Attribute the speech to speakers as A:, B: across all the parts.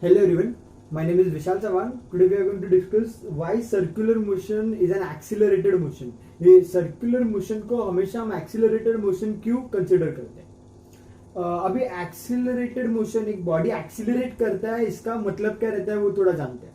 A: Hello everyone, my name is Vishal Chavan. Today we are going to discuss why circular motion is an accelerated motion. ये circular motion को हमेशा हम accelerated motion क्यों consider करते हैं? अभी accelerated motion एक body accelerate करता है, इसका मतलब क्या रहता है वो थोड़ा जानते हैं.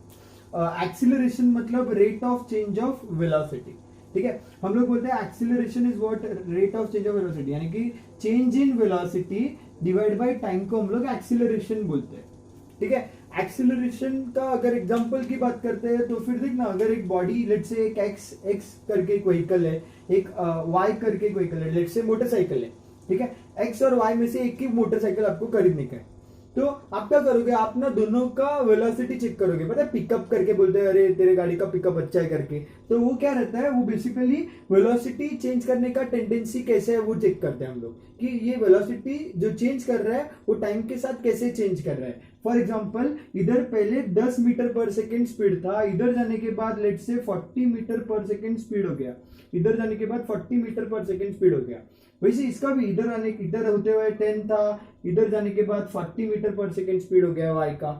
A: Acceleration मतलब rate of change of velocity. ठीक है, हम लोग बोलते हैं acceleration is what rate of change of velocity, यानी कि change in velocity divide by time को हम लोग एक्सीलरेशन बोलते हैं. ठीक है, एक्सीलरेशन का अगर एग्जांपल की बात करते हैं तो फिर देखना, अगर एक बॉडी लेट से एक एक्स करके एक व्हीकल है, एक वाई करके एक व्हीकल है, लेट से मोटरसाइकिल है. ठीक है, एक्स और वाई में से एक ही मोटरसाइकिल आपको खरीदने का है, तो आप क्या करोगे, आप ना दोनों का वेलोसिटी चेक करोगे. पता है, पिकअप करके बोलते हैं अरे तेरे गाड़ी का पिकअप अच्छा है करके. तो वो क्या रहता है, वो बेसिकली वेलोसिटी चेंज करने का टेंडेंसी कैसे है वो चेक करते हैं हम लोग, कि ये वेलोसिटी जो चेंज कर रहा है वो टाइम के साथ कैसे चेंज कर रहा है. फॉर एग्जाम्पल, इधर पहले 10 मीटर पर सेकेंड स्पीड था, इधर जाने के बाद लेट से 40 मीटर पर सेकेंड स्पीड हो गया, इधर जाने के बाद 40 मीटर पर सेकेंड स्पीड हो गया. वैसे इसका भी इधर होते हुए 10 था, इधर जाने के बाद 40 मीटर पर सेकेंड स्पीड हो गया वाई का.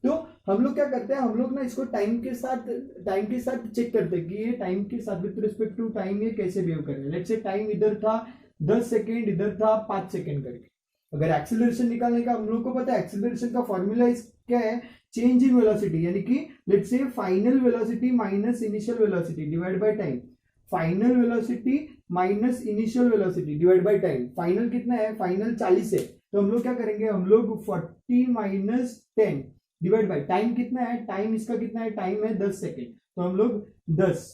A: तो हम लोग क्या करते हैं, हम लोग ना इसको टाइम के साथ चेक करते हैं कि ये टाइम के साथ विद रिस्पेक्ट टू टाइम ये कैसे बिहेव कर रहे हैं. लेट्स से टाइम इधर था 10 सेकेंड, इधर था 5 सेकेंड करके. अगर एक्सीलरेशन निकालने का, हम लोग को पता है एक्सीलरेशन का फॉर्मूला क्या है, चेंज इन वेलोसिटी, यानी कि let's say final velocity minus initial velocity divide by time. Final velocity minus initial velocity divide by time. Final कितना है, फाइनल 40 है, तो हम लोग क्या करेंगे, हम लोग 40 माइनस 10 डिवाइड बाय टाइम कितना है, टाइम इसका कितना है, टाइम है 10 सेकेंड, तो हम लोग 10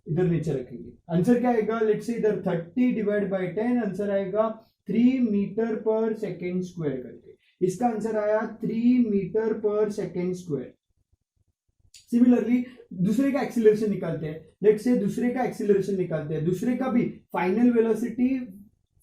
A: इधर नीचे रखेंगे. आंसर क्या आएगा, लेट्स से इधर 30 डिवाइड बाय 10, आंसर आएगा 3 मीटर पर सेकेंड स्क्वायर करके. इसका आंसर आया 3 मीटर पर सेकेंड स्क्वायर. सिमिलरली दूसरे का एक्सीलरेशन निकालते हैं, लेट्स से दूसरे का एक्सीलरेशन निकालते हैं. दूसरे का भी फाइनल वेलोसिटी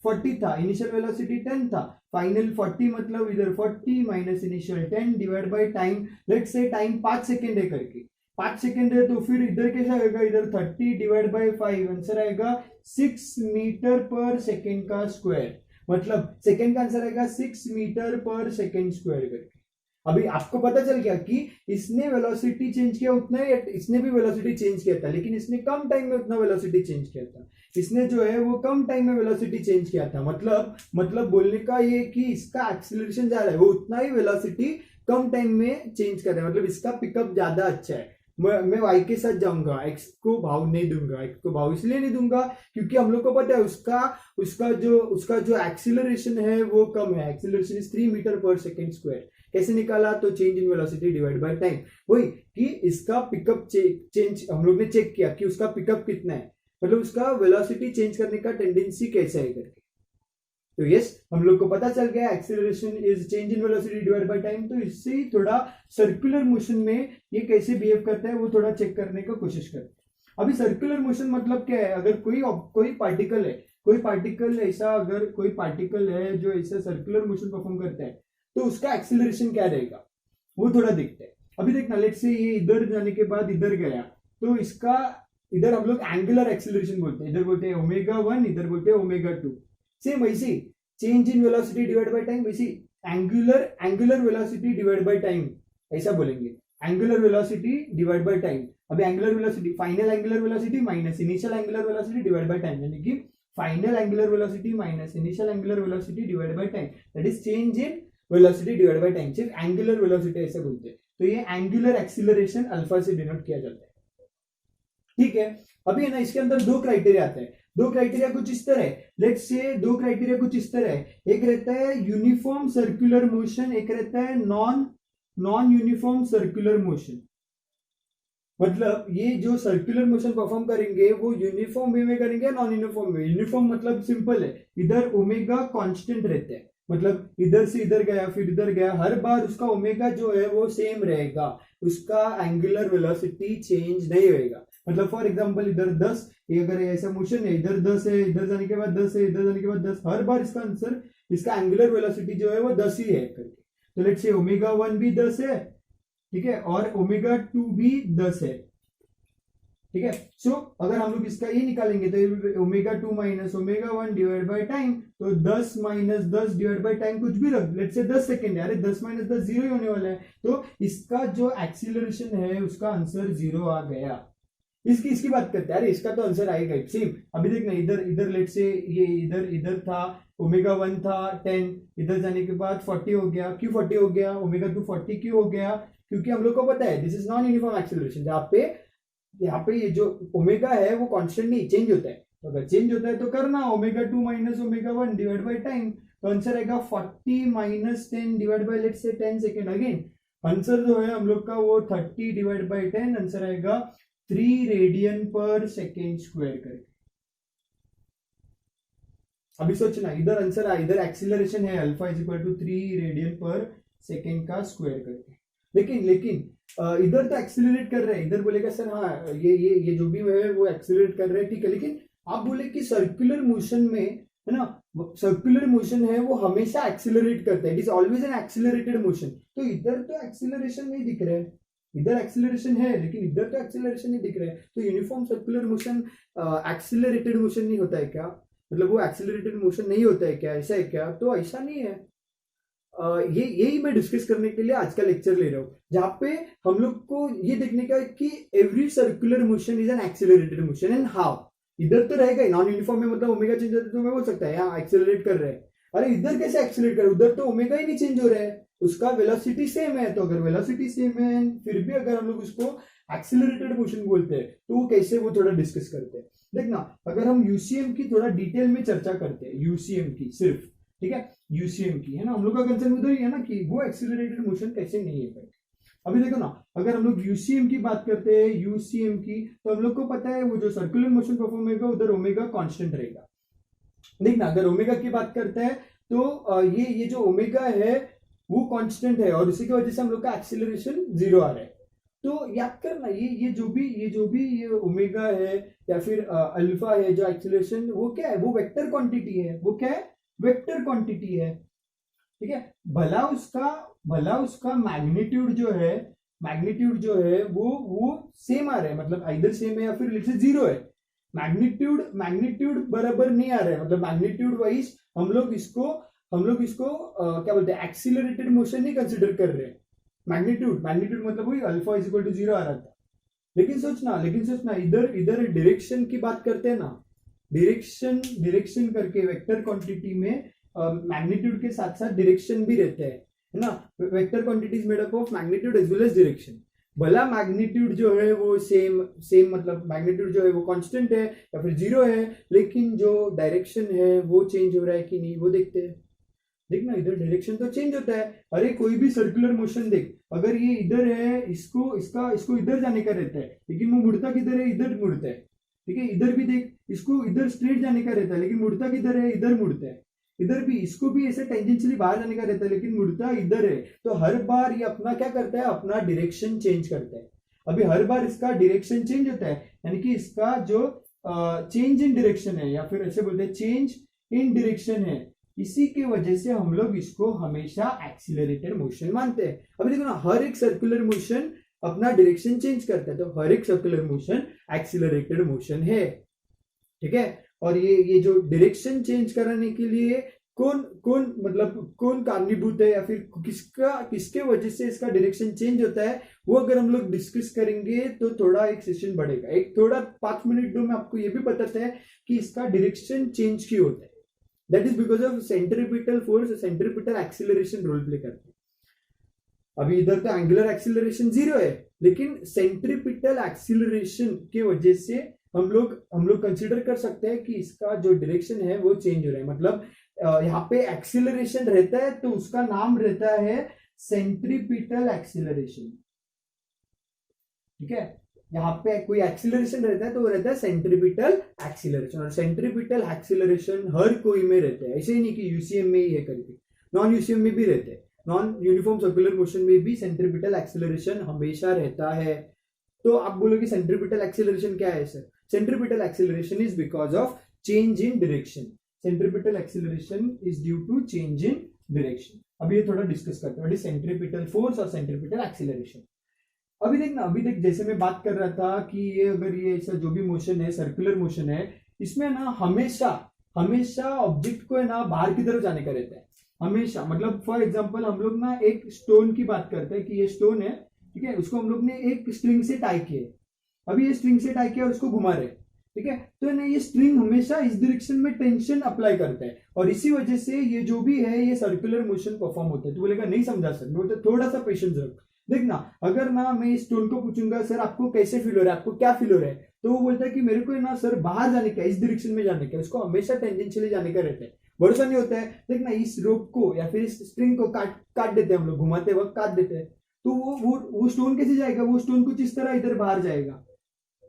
A: 40 था, इनिशियल वेलोसिटी 10 था, फाइनल 40 मतलब इधर 40 minus initial 10 divide by time. Let's say time 5 second है करके, 5 सेकेंड है, तो फिर इधर कैसा आएगा, इधर 30 डिवाइड बाय 5, आंसर आएगा 6 मीटर पर सेकेंड का स्क्वायर. मतलब सेकेंड का आंसर आएगा 6 मीटर पर सेकेंड स्क्वायर करके. अभी आपको पता चल गया कि इसने वेलोसिटी चेंज किया उतना ही, इसने भी वेलोसिटी चेंज किया था, लेकिन इसने कम टाइम में उतना वेलोसिटी चेंज किया था. इसने जो है वो कम टाइम में वेलोसिटी चेंज किया था. मतलब बोलने का ये कि इसका एक्सीलरेशन ज्यादा है, वो उतना ही वेलोसिटी कम टाइम में चेंज कर रहा है. मतलब इसका पिकअप ज्यादा अच्छा है. मैं वाई के साथ जाऊंगा, एक्स को भाव नहीं दूंगा. एक्स को भाव इसलिए नहीं दूंगा क्योंकि हम लोग को पता है उसका जो एक्सीलरेशन है वो कम है. एक्सीलरेशन इज 3 मीटर पर सेकेंड स्क्वायर. कैसे निकाला, तो change in velocity divide by time. वही कि इसका पिकअप चेंज हम लोग ने चेक किया कि उसका पिकअप कितना है, मतलब उसका वेलोसिटी चेंज करने का टेंडेंसी कैसा है करके. तो यस, हम लोग को पता चल गया acceleration is change in velocity divide by time. तो इससे थोड़ा सर्कुलर मोशन में ये कैसे बिहेव करता है वो थोड़ा चेक करने का कोशिश करते हैं. अभी सर्कुलर मोशन मतलब क्या है, अगर कोई पार्टिकल है, अगर कोई पार्टिकल है जो ऐसा सर्कुलर मोशन परफॉर्म करता है, तो उसका एक्सीलरेशन क्या रहेगा वो थोड़ा देखते हैं. अभी देखना, लेट्स से ये इधर जाने के बाद इधर गया, तो इसका इधर हम लोग एंगुलर एक्सीलरेशन बोलते हैं, इधर बोलते हैं ω1, इधर बोलते हैं ω2. सेम वैसे change in velocity divide by time, वैसे angular velocity divide by time ऐसा बोलेंगे, angular velocity divide by time. अभी angular velocity, final angular velocity minus initial angular velocity divide by time, यानी कि final angular velocity minus initial angular velocity divide by time, that is change in velocity divide by time. सिर्फ angular velocity ऐसे बोलते हैं. तो ये angular acceleration alpha से denote किया जाता है. ठीक है, अभी है ना, इसके अंदर दो क्राइटेरिया आते हैं. दो क्राइटेरिया कुछ इस तरह है, लेट्स से दो क्राइटेरिया कुछ इस तरह है. एक रहता है यूनिफॉर्म सर्कुलर मोशन, एक रहता है नॉन यूनिफॉर्म सर्कुलर मोशन. मतलब ये जो सर्कुलर मोशन परफॉर्म करेंगे वो यूनिफॉर्म वे में करेंगे, नॉन यूनिफॉर्म वे. यूनिफॉर्म मतलब सिंपल है, इधर ओमेगा कांस्टेंट रहते हैं, मतलब इधर से इधर गया फिर इधर गया, हर बार उसका ओमेगा जो है वो सेम रहेगा, उसका एंगुलर वेलोसिटी चेंज नहीं होएगा. मतलब फॉर एग्जांपल इधर 10, ये अगर ऐसा मोशन है, इधर 10 है, इधर जाने के बाद 10 है, इधर जाने के बाद 10, हर बार इसका आंसर, इसका एंगुलर वेलोसिटी जो है वो 10 ही है करके. तो लेट्स से ω1 भी 10 है, ठीक है, और ω2 भी 10 है. ठीक है। सो अगर हम लोग इसका ये निकालेंगे तो omega 2 minus omega 1 divide by time, तो 10 माइनस 10 डिवाइड बाय टाइम कुछ भी रख, लेट्स से 10 सेकंड है, अरे 10 माइनस 10 जीरो ही होने वाला है, तो इसका जो एक्सीलरेशन है उसका आंसर जीरो आ गया। इसकी बात करते हैं, अरे इसका तो आंसर आएगा सेम। अभी देखना इधर इधर लेट से ये इधर इधर था ओमेगा 1 था 10, इधर जाने के बाद 40 हो गया। क्यों 40 हो गया? ओमेगा 2 40 क्यों हो गया? क्योंकि हम लोग को पता है this is non uniform acceleration, यहाँ पे ये जो ओमेगा है वो कांस्टेंट नहीं चेंज होता है, तो अगर चेंज होता है तो करना omega 2 minus omega 1 divide by time, तो आंसर आएगा 40 minus 10 divide by let's say 10 second. Again answer जो है हम लोग का वो 30 डिवाइड बाय 10, आंसर आएगा 3 रेडियन पर सेकेंड स्क्वायर करके। अभी सोचना इधर आंसर है, इधर एक्सीलरेशन है alpha is equal to 3 radian per second का स्क्वायर करके। लेकिन इधर तो एक्सीलरेट कर रहे हैं, इधर बोलेगा सर हाँ ये जो भी है वो एक्सीलरेट कर रहे हैं, ठीक है, लेकिन आप बोले कि सर्कुलर मोशन में है ना, सर्कुलर मोशन है वो हमेशा एक्सीलरेट करता है, it is always an accelerated motion. तो इधर तो एक्सीलरेशन नहीं दिख रहा है, इधर एक्सीलरेशन है लेकिन इधर तो एक्सीलरेशन नहीं दिख रहा है, तो uniform circular motion accelerated motion नहीं होता है क्या? मतलब वो एक्सीलरेटेड मोशन नहीं होता है क्या? ऐसा है क्या? तो ऐसा नहीं है। यही मैं डिस्कस करने के लिए आज का लेक्चर ले रहा हूँ, जहां पे हम लोग को ये देखने का कि every circular motion is an accelerated motion and how. इधर तो रहेगा नॉन यूनिफॉर्म में, मतलब ओमेगा चेंज होता है तो मैं बोल सकता है यहाँ एक्सीलरेट कर रहे हैं, अरे इधर कैसे एक्सीलरेट कर, उधर तो ओमेगा ही नहीं चेंज हो रहा है, उसका वेलोसिटी सेम है। तो अगर वेलोसिटी सेम है फिर भी अगर हम लोग उसको एक्सीलरेटेड मोशन बोलते हैं तो वो कैसे, वो थोड़ा डिस्कस करते हैं। देखना अगर हम यूसीएम की थोड़ा डिटेल में चर्चा करते हैं, यूसीएम की सिर्फ, ठीक है, यूसीएम की है ना, हम लोग का कंसर्न उधर ही है ना कि वो एक्सीलरेटेड मोशन कैसे नहीं है। अभी देखो ना अगर हम लोग यूसीएम की बात करते हैं, यूसीएम की, तो हम लोग को पता है वो जो सर्कुलर मोशन परफॉर्म होगा उधर ओमेगा कांस्टेंट रहेगा। देखना अगर ओमेगा की बात करते हैं तो ये जो ओमेगा है वो कांस्टेंट है और इसी की वजह से हम लोग का एक्सीलरेशन जीरो आ रहा है। तो याद करना ये जो भी ये ओमेगा है या फिर अल्फा है, जो एक्सीलरेशन वो क्या है, वो वेक्टर क्वांटिटी है। वो क्या है? वेक्टर क्वांटिटी है, ठीक है। भला उसका मैग्नीट्यूड जो है वो सेम आ रहा है, मतलब आइदर सेम है या फिर लेट्स से जीरो है। मैग्नीट्यूड बराबर नहीं आ रहा है, मतलब मैग्नीट्यूड वाइज हम लोग इसको क्या बोलते हैं, एक्सीलरेटेड मोशन नहीं कंसिडर कर रहे हैं। मैग्नीट्यूड मतलब वही alpha is equal to zero आ रहा था। लेकिन सोचना इधर डायरेक्शन की बात करते हैं ना, डायरेक्शन करके वेक्टर क्वांटिटी में मैग्नीट्यूड के साथ साथ डायरेक्शन भी रहते हैं, है ना। Vector quantity is made up of magnitude as well as direction. भला मैग्नीट्यूड जो है वो सेम मतलब मैग्नीट्यूड जो है वो कांस्टेंट है या फिर जीरो है, लेकिन जो डायरेक्शन है वो चेंज हो रहा है कि नहीं वो देखते हैं। देखना इधर डायरेक्शन तो चेंज होता है। अरे कोई भी सर्कुलर मोशन देख, अगर ये इधर है इसको इधर जाने का रहता है, लेकिन वो मुड़ता किधर है, इधर मुड़ता है, ठीक है। इधर भी देख, इसको इधर स्ट्रेट जाने का रहता है लेकिन मुड़ता किधर है, इधर मुड़ता है। इधर भी इसको भी ऐसे टेंजेंशियली बाहर जाने का रहता है लेकिन मुड़ता इधर है। तो हर बार ये अपना क्या करता है, अपना डायरेक्शन चेंज करता है। अभी हर बार इसका डायरेक्शन चेंज होता है, यानी कि इसका जो चेंज इन डायरेक्शन है या फिर ऐसे बोलते हैं चेंज इन डायरेक्शन है, इसी की वजह से हम लोग इसको हमेशा एक्सीलरेटेड मोशन मानते हैं। अभी देखो ना हर एक सर्कुलर मोशन अपना डायरेक्शन चेंज करता है, तो हर एक सर्कुलर मोशन एक्सीलरेटेड मोशन है, ठीक है। और ये जो डायरेक्शन चेंज कराने के लिए कौन कारणीभूत है या फिर किसके वजह से इसका डायरेक्शन चेंज होता है, वो अगर हम लोग डिस्कस करेंगे तो थोड़ा एक सेशन बढ़ेगा। एक थोड़ा 5 मिनट दो, मैं आपको ये भी बताता है कि इसका डायरेक्शन चेंज क्यों होता है। That is because of centripetal force, centripetal acceleration role play करते हैं। अभी इधर तो एंगुलर एक्सीलरेशन जीरो है, लेकिन सेंट्रीपिटल एक्सीलरेशन की वजह से हम लोग कंसीडर कर सकते हैं कि इसका जो डायरेक्शन है वो चेंज हो रहा है। मतलब यहाँ पे एक्सीलरेशन रहता है तो उसका नाम रहता है सेंट्रीपिटल एक्सीलरेशन, ठीक है। यहाँ पे कोई एक्सीलरेशन रहता है तो वो रहता है सेंट्रीपिटल एक्सीलरेशन, और सेंट्रीपिटल एक्सीलरेशन हर कोई में रहता है, ऐसे ही नहीं कि यूसीएम में ही है करके, नॉन यूसीएम में भी रहते हैं। नॉन यूनिफॉर्म सर्कुलर मोशन में भी सेंट्रीपिटल एक्सीलरेशन हमेशा रहता है। तो आप बोलोगे सेंट्रीपिटल एक्सीलरेशन क्या है sir? Centripetal acceleration is because of change in direction. Centripetal acceleration is due to change in direction. अब ये थोड़ा डिस्कस करते हैं सेंट्रीपिटल फोर्स और सेंट्रीपिटल एक्सीलरेशन। अभी देख ना, अभी देख, जैसे मैं बात कर रहा था कि ये अगर ये ऐसा जो भी मोशन है, सर्कुलर मोशन है, इसमें ना हमेशा हमेशा ऑब्जेक्ट को है ना बाहर की तरफ जाने का रहता है, हमेशा। मतलब फॉर एग्जांपल हम लोग ना एक स्टोन की बात करते हैं कि ये स्टोन है, ठीक है, उसको हम लोग ने एक स्ट्रिंग से टाई किया है। अभी ये स्ट्रिंग से टाई किया और उसको घुमा रहे हैं, ठीक है, तो ना ये स्ट्रिंग हमेशा इस डायरेक्शन में टेंशन अप्लाई करता है और इसी वजह से ये जो भी है ये सर्कुलर मोशन परफॉर्म होता है। तो बोलेगा नहीं समझा सर, बोलते थोड़ा सा पेशेंस रख। देखना, अगर ना मैं इस स्टोन को पूछूंगा सर आपको कैसे फील हो रहा है, आपको क्या फील हो रहा है, तो वो बोलता है कि मेरे को ना सर बाहर जाने का, इस डायरेक्शन में जाने का, उसको हमेशा टेंजेंशियली जाने का रहता है, भरोसा नहीं होता है। देखना, इस रोप को या फिर इस स्ट्रिंग को काट काट देते हैं हम लोग, घुमाते वक्त काट देते हैं, तो वो स्टोन कैसे जाएगा, वो स्टोन कुछ इस तरह इधर बाहर जाएगा,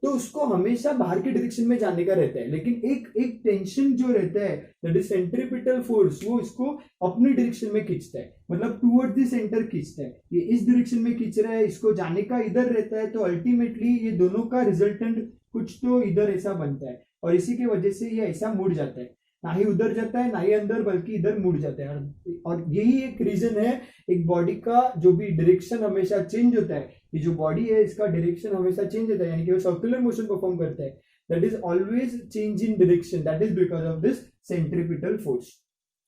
A: तो उसको हमेशा बाहर के डायरेक्शन में जाने का रहता है। लेकिन एक एक टेंशन जो रहता है, दैट इज सेंट्रीपिटल फोर्स, वो इसको अपनी डायरेक्शन में खींचता है, मतलब टुवर्ड्स द सेंटर खींचता है। ये इस डायरेक्शन में खींच रहा है, इसको जाने का इधर रहता है, तो अल्टीमेटली ये दोनों का रिजल्टेंट कुछ तो इधर ऐसा बनता है और इसी की वजह से ये ऐसा मुड़ जाता है, ना ही उधर जाता है ना ही अंदर, बल्कि इधर मुड़ जाता है। और यही एक रीजन है एक बॉडी का जो भी डायरेक्शन हमेशा चेंज होता है, ये जो बॉडी है इसका डायरेक्शन हमेशा चेंज होता है, यानी कि वो सर्कुलर मोशन परफॉर्म करता है, that is always change in direction, that is because of this centripetal force.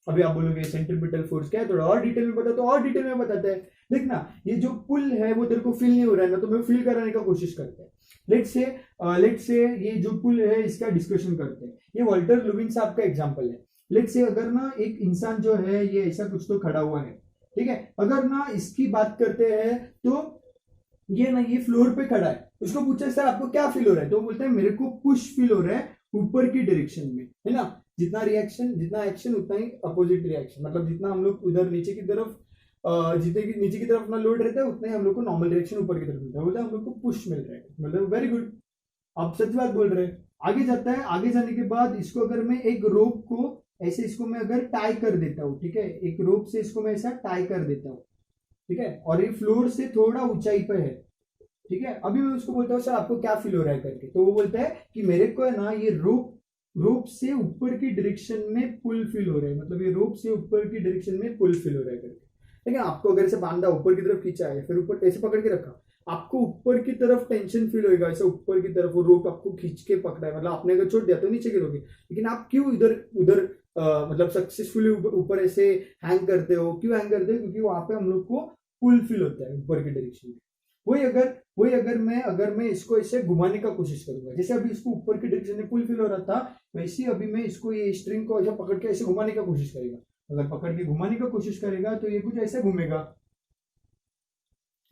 A: अभी आप बोलोगे सेंट्रीपिटल फोर्स क्या है, थोड़ा और डिटेल में बता, तो और डिटेल में बताते हैं। देखना, ये जो पुल है वो तेरे को फील नहीं हो रहा है ना, तो मैं फील कराने का कोशिश करते हैं। लेट्स से ये जो पुल है इसका डिस्कशन करते हैं। ये वॉल्टर लुबिन साहब का एग्जांपल है। लेट्स से अगर ना एक इंसान जो है ये ऐसा कुछ तो खड़ा हुआ है, ठीक है, अगर ना इसकी बात करते हैं तो ये ना ये फ्लोर पे खड़ा है, उसको पूछा सर आपको क्या फील हो रहा है, तो बोलता है मेरे को पुश फील हो रहा है ऊपर की डायरेक्शन में, है ना। जितना रिएक्शन जितना एक्शन उतना ही अपोजिट रिएक्शन, मतलब जितना हम लोग उधर नीचे की तरफ जितने नीचे की तरफ अपना लोड रहता है उतना ही हम लोग को नॉर्मल रिएक्शन ऊपर की तरफ मिलता है, बोलता है हम लोग को पुश मिल रहा है, मतलब वेरी गुड, आप सच बात बोल रहे हैं। आगे जाता है, आगे जाने के बाद इसको अगर मैं एक रोप को ऐसे इसको मैं अगर टाई कर देता हूँ, ठीक है, एक रोप से इसको मैं ऐसा टाई कर देता हूँ, ठीक है, और ये फ्लोर से थोड़ा ऊंचाई पे है, ठीक है, अभी मैं उसको बोलता हूँ सर आपको क्या फील हो रहा है करके, तो वो बोलता है कि मेरे को है ना ये रोप से ऊपर की डायरेक्शन में पुल फील हो रहा है, मतलब ये रोप से ऊपर की डायरेक्शन में पुल फील हो रहा है करके। ठीक है, आपको अगर ऐसे बांधा ऊपर की तरफ खींचा है, फिर ऊपर ऐसे पकड़ के रखा, आपको ऊपर की तरफ टेंशन फील होगा, ऐसा ऊपर की तरफ वो रोप आपको खींच के पकड़ा है, मतलब आपने अगर छोड़ दिया तो नीचे गिरोगे, लेकिन आप क्यों इधर उधर मतलब सक्सेसफुली ऊपर ऐसे हैंग करते हो, क्यों हैंग करते हो, क्योंकि वहां पे हम लोग को पुल फील होता है ऊपर की डायरेक्शन में। वही अगर मैं इसको ऐसे घुमाने का कोशिश करूंगा, जैसे अभी इसको ऊपर की डायरेक्शन में पुल फील हो रहा था, वैसे अभी मैं इसको ये स्ट्रिंग को ऐसा पकड़ के ऐसे घुमाने का कोशिश करेगा, अगर पकड़ के घुमाने का कोशिश करेगा तो ये कुछ ऐसे घूमेगा,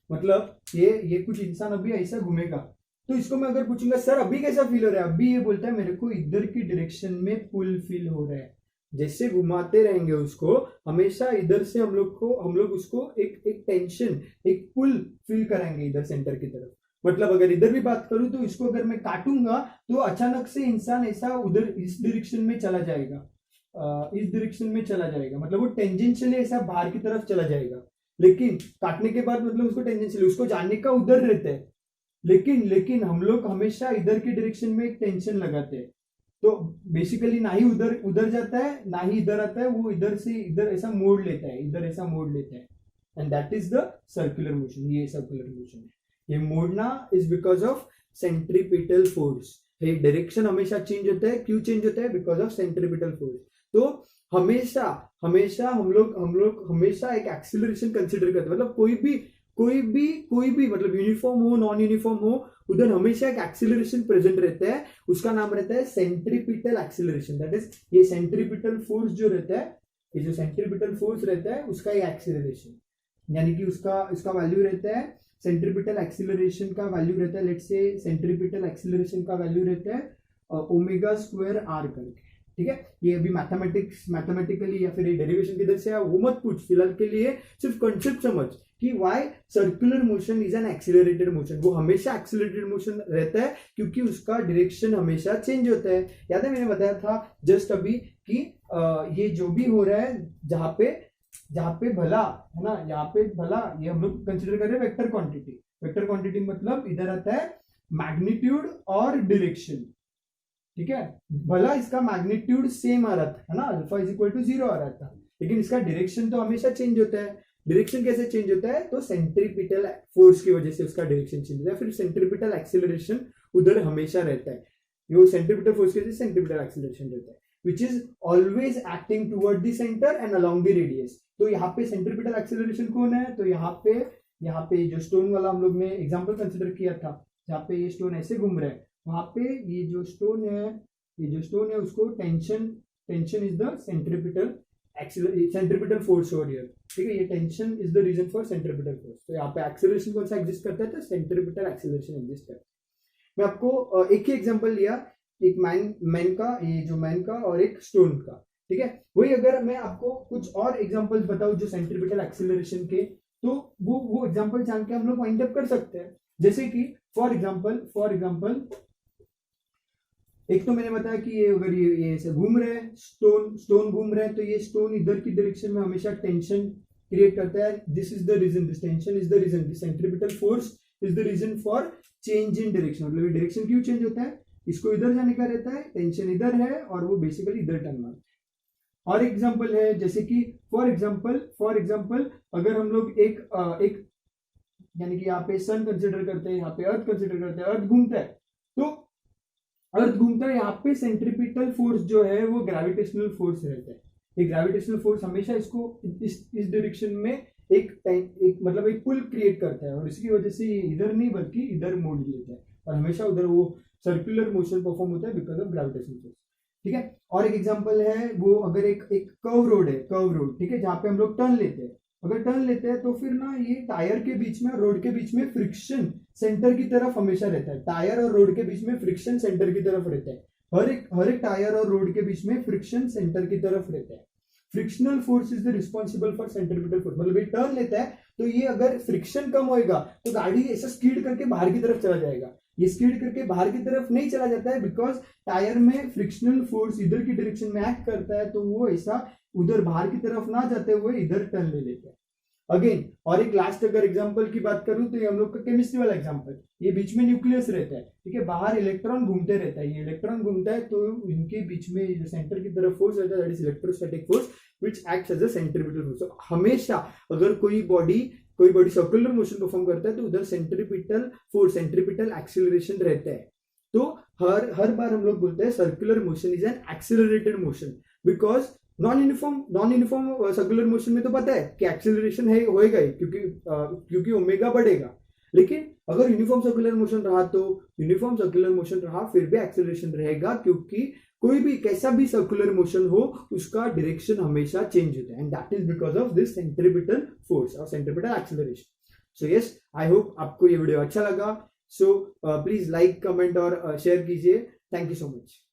A: मतलब ये कुछ इंसान अभी ऐसा घूमेगा। तो इसको मैं अगर पूछूंगा सर अभी कैसा फील हो रहा है, अभी ये बोलता है मेरे को इधर की डायरेक्शन में पुल फील हो रहा है, जैसे घुमाते रहेंगे उसको हमेशा इधर से हम लोग उसको एक टेंशन, एक पुल फील कराएंगे इधर सेंटर की तरफ। मतलब अगर इधर भी बात करूं तो इसको अगर मैं काटूंगा तो अचानक से इंसान ऐसा उधर इस डायरेक्शन में चला जाएगा, इस डायरेक्शन में चला जाएगा, मतलब वो टेंजेंशियली ऐसा बाहर की तरफ चला जाएगा। लेकिन काटने के बाद मतलब उसको टेंजेंशियली उसको जाने का उधर रहता है, लेकिन हम लोग हमेशा इधर की डायरेक्शन में एक टेंशन लगाते हैं, तो बेसिकली ना ही उधर उधर जाता है ना ही इधर आता है, वो इधर से इधर ऐसा मोड़ लेता है, इधर ऐसा मोड़ लेता है, and that is the circular motion. ये सर्कुलर मोशन है, ये मोड़ना is because of centripetal force. ये डायरेक्शन हमेशा चेंज होता है, क्यों चेंज होता है, बिकॉज ऑफ सेंट्रीपिटल फोर्स। तो हमेशा हमेशा हम लोग हमेशा एक एक्सीलरेशन कंसिडर करते हैं, मतलब कोई भी मतलब यूनिफॉर्म हो नॉन यूनिफॉर्म हो, उधर हमेशा एक एक्सीलरेशन प्रेजेंट रहता है, उसका नाम रहता है सेंट्रीपिटल एक्सीलरेशन। दैट इज ये सेंट्रीपिटल फोर्स जो रहता है, ये जो सेंट्रीपिटल फोर्स रहता है उसका ये एक्सीलरेशन, यानी कि उसका वैल्यू रहता है, सेंट्रीपिटल एक्सीलरेशन का वैल्यू रहता है, लेट्स से सेंट्रीपिटल एक्सीलरेशन का वैल्यू रहता है ओमेगा स्क्वायर आर करके, ठीक है। ये अभी मैथमेटिकली या फिर डेरिवेशन किधर से है वो मत पूछ, फिलहाल के लिए सिर्फ कॉन्सेप्ट समझ कि why circular motion is an accelerated motion. वो हमेशा एक्सीलरेटेड मोशन रहता है क्योंकि उसका डायरेक्शन हमेशा चेंज होता है। याद है मैंने बताया था जस्ट अभी कि ये जो भी हो रहा है जहां पे भला है ना, यहाँ पे भला ये हम लोग कंसिडर कर रहे हैं वेक्टर क्वांटिटी। वेक्टर क्वांटिटी मतलब इधर आता है मैग्नीट्यूड और डायरेक्शन, ठीक है। भला इसका मैग्नीट्यूड सेम आ रहा था, है ना, अल्फा इज इक्वल टू 0 आ रहा था, लेकिन इसका डायरेक्शन तो हमेशा चेंज होता है। डायरेक्शन कैसे चेंज होता है, तो सेंट्रीपिटल फोर्स की वजह से उसका डायरेक्शन चेंज होता है। फिर सेंट्रीपिटल एक्सीलरेशन उधर हमेशा रहता है, वो सेंट्रीपिटल फोर्स की वजह से सेंट्रीपिटल एक्सीलरेशन रहता है, which is always acting toward the center and along the radius। तो यहाँ पे सेंट्रीपिटल एक्सीलरेशन कौन है, तो यहाँ पे जो स्टोन वाला हम लोग ने एग्जांपल कंसिडर किया था, जहाँ पे ये स्टोन ऐसे घूम रहा है, वहां पे ये जो स्टोन है उसको tension is the centripetal force over here, ठीक है। ये tension is the reason for centripetal force. तो यहाँ पे एक्सीलरेशन कौन सा एग्जिस्ट करता है, तो सेंट्रीपिटल एक्सीलरेशन एग्जिस्ट करता है। मैं आपको एक ही एग्जांपल लिया, एक मैन का और एक स्टोन का, ठीक है। वही अगर मैं आपको कुछ और एग्जांपल्स बताऊं जो सेंट्रीपिटल एक्सीलरेशन के, तो वो एग्जांपल जान के हम लोग वाइंड अप कर सकते हैं। जैसे कि फॉर एग्जांपल एक तो मैंने बताया कि ये अगर ये ऐसे घूम रहे हैं, स्टोन घूम रहे हैं, तो ये स्टोन इधर की डायरेक्शन में हमेशा टेंशन क्रिएट करता है। This is the reason, this tension is the reason, this centripetal force is the reason for change in direction. मतलब ये डायरेक्शन क्यों चेंज होता है, इसको इधर जाने का रहता है, टेंशन इधर है और वो बेसिकली इधर टर्न मारता है। और एग्जांपल है जैसे कि फॉर एग्जांपल अगर हम लोग एक यानी कि यहाँ पे सन कंसिडर करते हैं, यहाँ पे अर्थ कंसिडर करते हैं, अर्थ घूमता है, तो अर्थ घूमता है, यहाँ पे सेंट्रीपिटल फोर्स जो है वो ग्रेविटेशनल फोर्स रहता है। ये ग्रेविटेशनल फोर्स हमेशा इसको इस डायरेक्शन में एक मतलब एक पुल क्रिएट करता है, और इसकी वजह से ये इधर नहीं बल्कि इधर मोड़ लेता है, और हमेशा उधर वो सर्कुलर मोशन परफॉर्म होता है बिकॉज ऑफ ग्रेविटेशनल फोर्स, ठीक है। और एक एग्जांपल है वो अगर एक कर्व रोड है, ठीक है, जहाँ पे हम लोग टर्न लेते हैं, अगर टर्न लेते हैं तो फिर ना ये टायर के बीच में, रोड के बीच में फ्रिक्शन सेंटर की तरफ हमेशा रहता है। टायर और रोड के बीच में फ्रिक्शन सेंटर की तरफ रहता है, हर एक टायर और रोड के बीच में फ्रिक्शन सेंटर की तरफ रहता है। Frictional force is the responsible for centripetal force. मतलब ये टर्न लेता है तो ये अगर फ्रिक्शन कम होएगा तो गाड़ी ऐसा स्कीड करके बाहर की तरफ चला जाएगा। ये स्कीड करके बाहर की तरफ नहीं चला जाता है बिकॉज टायर में फ्रिक्शनल फोर्स इधर की डायरेक्शन में एक्ट करता है, तो वो ऐसा उधर बाहर की तरफ ना जाते हुए इधर टर्न ले लेता है। अगेन और एक लास्ट अगर एग्जांपल की बात करूं तो ये हम लोग का केमिस्ट्री वाला एग्जांपल, ये बीच में न्यूक्लियस रहता है, ठीक है, बाहर इलेक्ट्रॉन घूमते रहता है, ये इलेक्ट्रॉन घूमता है तो इनके बीच में जो सेंटर की तरफ फोर्स रहता है that is electrostatic force which acts as a centripetal force. तो हमेशा अगर कोई बॉडी सर्कुलर मोशन परफॉर्म करता है तो उधर सेंट्रीपिटल फोर्स, सेंट्रीपिटल एक्सीलरेशन रहता है। तो हर बार हम लोग बोलते हैं circular motion is an accelerated motion because non uniform circular motion में तो पता है कि एक्सीलरेशन है होएगा ही क्योंकि ओमेगा बढ़ेगा, लेकिन अगर यूनिफॉर्म सर्कुलर मोशन रहा तो यूनिफॉर्म सर्कुलर मोशन रहा फिर भी एक्सीलरेशन रहेगा, क्योंकि कोई भी कैसा भी सर्कुलर मोशन हो उसका डायरेक्शन हमेशा चेंज होता है, and that is because of this centripetal force और centripetal acceleration. So yes, I hope आपको ये वीडियो अच्छा लगा। सो प्लीज लाइक, कमेंट और शेयर कीजिए। Thank you so much.